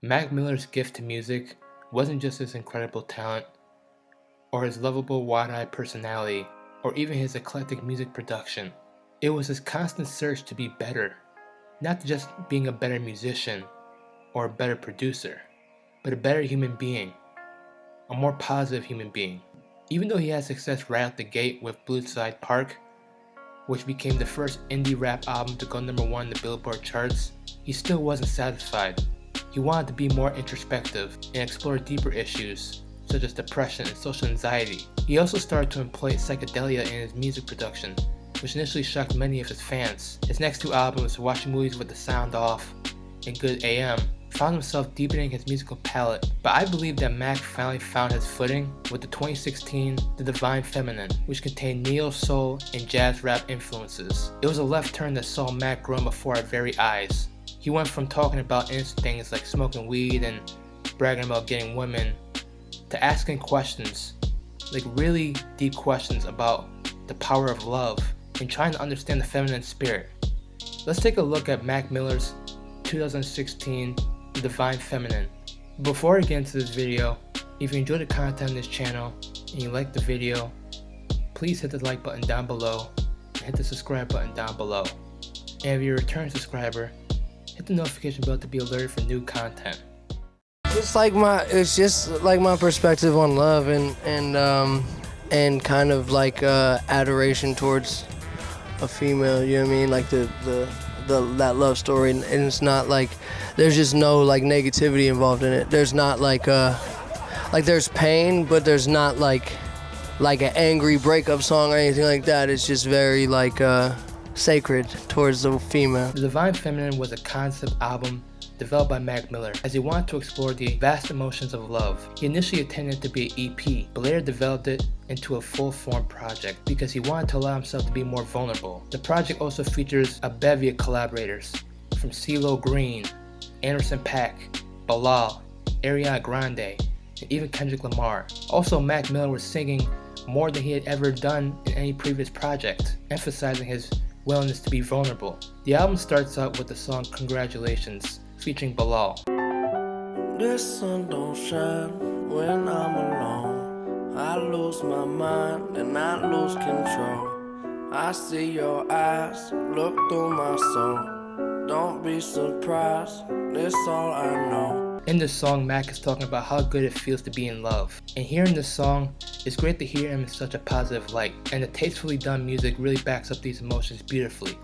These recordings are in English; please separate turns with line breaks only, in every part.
Mac Miller's gift to music wasn't just his incredible talent, or his lovable wide-eyed personality, or even his eclectic music production. It was his constant search to be better, not just being a better musician or a better producer, but a better human being, a more positive human being. Even though he had success right out the gate with Blueside Park, which became the first indie rap album to go #1 in the Billboard charts, he still wasn't satisfied. He wanted to be more introspective and explore deeper issues such as depression and social anxiety. He also started to employ psychedelia in his music production, which initially shocked many of his fans. His next two albums, Watching Movies with the Sound Off and Good AM, found himself deepening his musical palette, but I believe that Mac finally found his footing with the 2016 The Divine Feminine, which contained neo-soul and jazz rap influences. It was a left turn that saw Mac grow before our very eyes. He went from talking about innocent things like smoking weed and bragging about getting women, to asking questions, like really deep questions about the power of love and trying to understand the feminine spirit. Let's take a look at Mac Miller's 2016 The Divine Feminine. Before I get into this video, if you enjoy the content on this channel and you like the video, please hit the like button down below and hit the subscribe button down below. And if you're a return subscriber, hit the notification bell to be alerted for new content.
It's just like my perspective on love and kind of like adoration towards a female, you know what I mean? Like that love story, and it's not like there's just no like negativity involved in it. There's not like there's pain, but there's not like an angry breakup song or anything like that. It's just very like sacred towards the female.
The Divine Feminine was a concept album developed by Mac Miller as he wanted to explore the vast emotions of love. He initially intended to be an EP, but later developed it into a full-form project because he wanted to allow himself to be more vulnerable. The project also features a bevy of collaborators from CeeLo Green, Anderson .Paak, Bilal, Ariana Grande, and even Kendrick Lamar. Also, Mac Miller was singing more than he had ever done in any previous project, emphasizing his willingness to be vulnerable. The album starts out with the song Congratulations, featuring Bilal.
This sun don't shine when I'm alone. I lose my mind and I lose control. I see your eyes look through my soul. Don't be surprised, this all I know.
In this song, Mac is talking about how good it feels to be in love. And hearing this song, it's great to hear him in such a positive light. And the tastefully done music really backs up these emotions beautifully.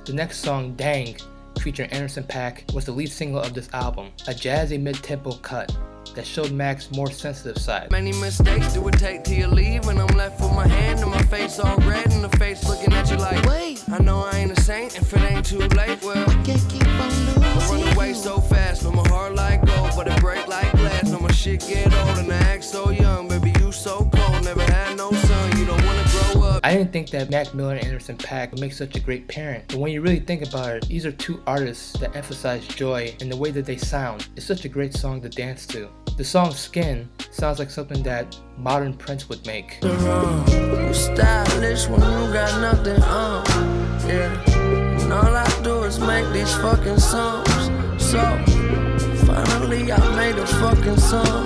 The next song, Dang, featuring Anderson .Paak, was the lead single of this album, a jazzy mid-tempo cut that showed Mac's more sensitive side.
Many mistakes do it take till you leave, and I'm left with my hand and my face all red and the face looking at you like, wait, I know I ain't a saint if it ain't too late, well, I can't keep on losing. I run away so fast, no my heart like gold, but it break like glass, no my shit get old and I act so young, baby you so cold, never had no son, you don't wanna grow up.
I didn't think that Mac Miller and Anderson .Paak would make such a great parent, but when you really think about it, these are two artists that emphasize joy in the way that they sound. It's such a great song to dance to. The song Skin sounds like something that modern Prince would make.
You stylish when you got nothing on, yeah. And all I do is make these fucking songs. So finally I made a fucking song,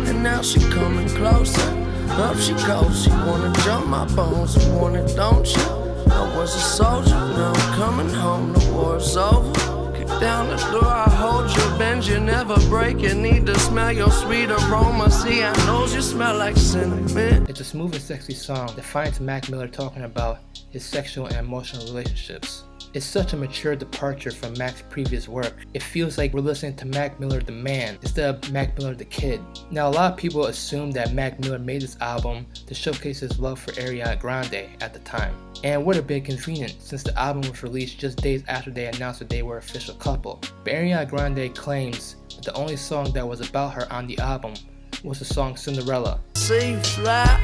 and now she coming closer. Up she goes, she wanna jump my bones, you want it, don't you? I was a soldier, now I'm coming home, the war's over. Kick down the door, I hold you, bend you, never break it. Need to smell your sweet aroma, see I know you smell like cinnamon.
It's a smooth and sexy song that finds Mac Miller talking about his sexual and emotional relationships. It's such a mature departure from Mac's previous work. It feels like we're listening to Mac Miller the man instead of Mac Miller the kid. Now, a lot of people assume that Mac Miller made this album to showcase his love for Ariana Grande at the time. And it would have been convenient since the album was released just days after they announced that they were an official couple. But Ariana Grande claims the only song that was about her on the album was the song Cinderella.
See fly,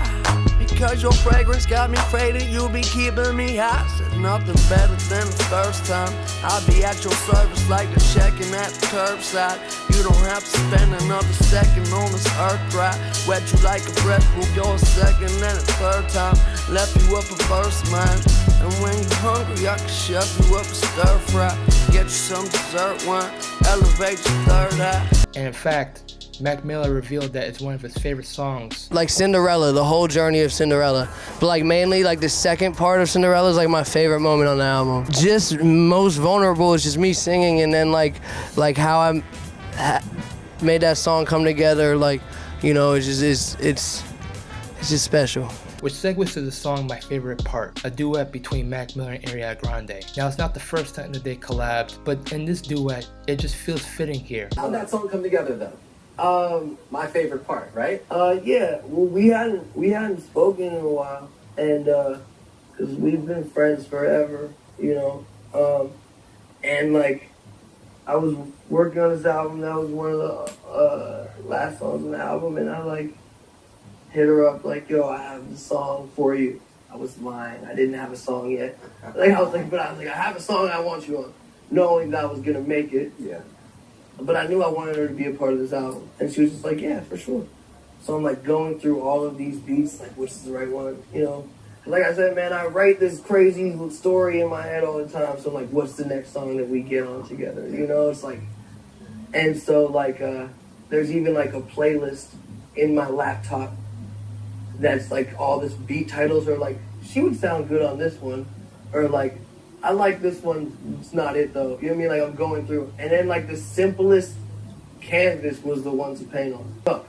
because your fragrance got me faded, you be keeping me high. Said nothing better than the first time. I'll be at your service like the checking at the curbside. You don't have to spend another second on this earth right. Wet you like a breath, prove you're a second and a third time. Left you up a first mind. And when you're hungry, I can chef you up a stir fry. Get you some dessert wine, elevate your third eye.
And in fact, Mac Miller revealed that it's one of his favorite songs.
Like Cinderella, the whole journey of Cinderella. But like mainly like the second part of Cinderella is like my favorite moment on the album. Just most vulnerable is just me singing, and then like how I made that song come together. Like, you know, it's just special.
Which segues to the song My Favorite Part, a duet between Mac Miller and Ariana Grande. Now, it's not the first time that they collabed, but in this duet, it just feels fitting here.
How'd that song come together though? My favorite part, right?
Yeah. Well, we hadn't spoken in a while, and cause we've been friends forever, you know. And like, I was working on this album. That was one of the last songs on the album, and I like hit her up like, "Yo, I have the song for you." I was lying. I didn't have a song yet. I was like, I have a song I want you on, knowing that I was gonna make it.
Yeah.
But I knew I wanted her to be a part of this album. And she was just like, yeah, for sure. So I'm like going through all of these beats, like which is the right one, you know? Like I said, man, I write this crazy story in my head all the time. So I'm like, what's the next song that we get on together? You know, it's like, and so like, there's even like a playlist in my laptop that's like all this beat titles are like, she would sound good on this one. Or like, I like this one, it's not it though. You know what I mean? Like I'm going through. And then like the simplest canvas was the one to paint on.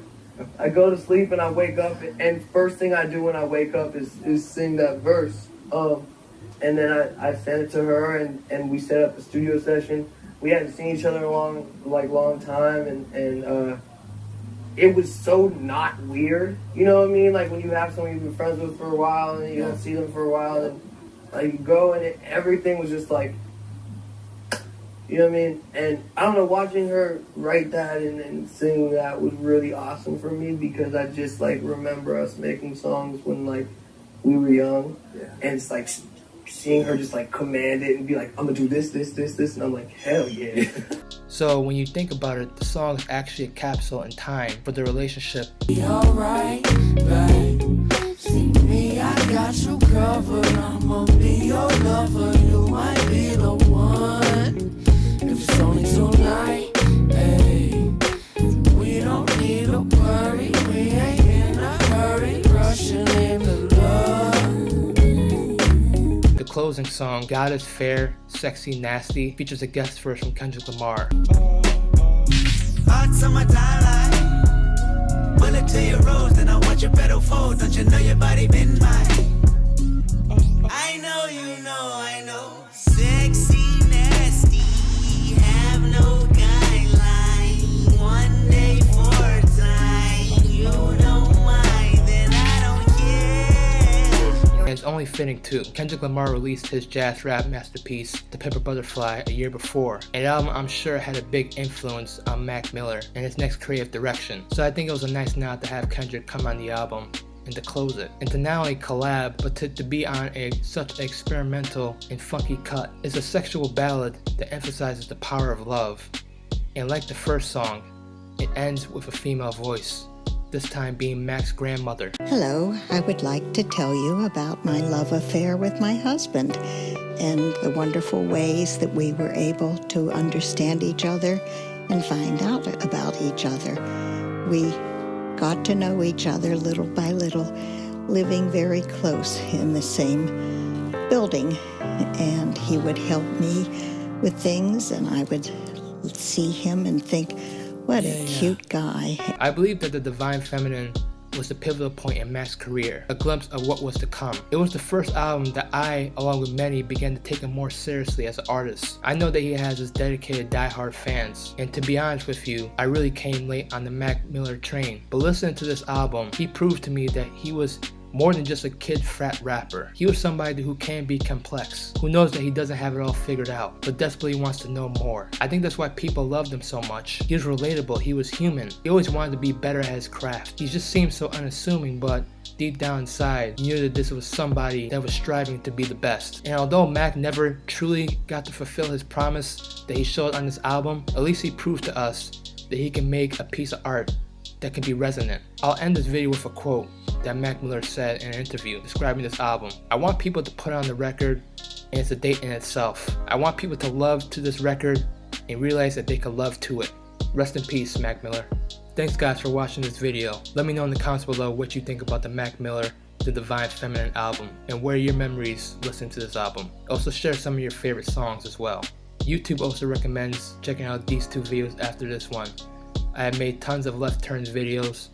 I go to sleep and I wake up, and first thing I do when I wake up is sing that verse. And then I sent it to her, and we set up a studio session. We hadn't seen each other in a long time, and it was so not weird. You know what I mean? Like when you have someone you've been friends with for a while and you don't see them for a while, and like you go and everything was just like, you know what I mean? And I don't know, watching her write that and sing that was really awesome for me, because I just like remember us making songs when like we were young.
Yeah.
And it's like seeing her just like command it and be like, I'm gonna do this, and I'm like, hell yeah.
So when you think about it, the song is actually a capsule in time for the relationship.
Be alright, babe. See me, I got you covered. I'ma be your lover. You might be the one. If it's only tonight, hey, we don't need to worry. We ain't in a hurry, rushing into love.
The closing song, God is Fair, Sexy, Nasty, features a guest verse from Kendrick Lamar.
Hearts on my timeline. Bullet to your rose, then I want your pedal fold. Don't you know your body been mine? I know you know, I know. Sexy, nasty, have no guideline. One day for time, you don't mind, then I don't care.
And it's only fitting too. Kendrick Lamar released his jazz rap masterpiece, To Pimp a Butterfly, a year before. An album I'm sure had a big influence on Mac Miller and his next creative direction. So I think it was a nice nod to have Kendrick come on the album and to close it. And to not only collab, but to be on such an experimental and funky cut. It's a sexual ballad that emphasizes the power of love. And like the first song, it ends with a female voice, this time being Mac's grandmother.
Hello, I would like to tell you about my love affair with my husband and the wonderful ways that we were able to understand each other and find out about each other. We got to know each other little by little, living very close in the same building, and he would help me with things, and I would see him and think, what a cute guy.
I believe that The Divine Feminine was the pivotal point in Mac's career, a glimpse of what was to come. It was the first album that I, along with many, began to take him more seriously as an artist. I know that he has his dedicated diehard fans, and to be honest with you, I really came late on the Mac Miller train. But listening to this album, he proved to me that he was more than just a kid frat rapper. He was somebody who can be complex, who knows that he doesn't have it all figured out, but desperately wants to know more. I think that's why people loved him so much. He was relatable, he was human. He always wanted to be better at his craft. He just seemed so unassuming, but deep down inside, you knew that this was somebody that was striving to be the best. And although Mac never truly got to fulfill his promise that he showed on this album, at least he proved to us that he can make a piece of art that can be resonant. I'll end this video with a quote that Mac Miller said in an interview describing this album. I want people to put on the record, and it's a date in itself. I want people to love to this record and realize that they can love to it. Rest in peace, Mac Miller. Thanks guys for watching this video. Let me know in the comments below what you think about the Mac Miller The Divine Feminine album, and what are your memories listening to this album. Also share some of your favorite songs as well. YouTube also recommends checking out these two videos after this one. I have made tons of Left Turns videos,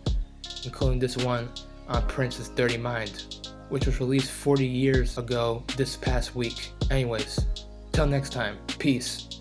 including this one on Prince's Dirty Mind, which was released 40 years ago this past week. Anyways, till next time, peace.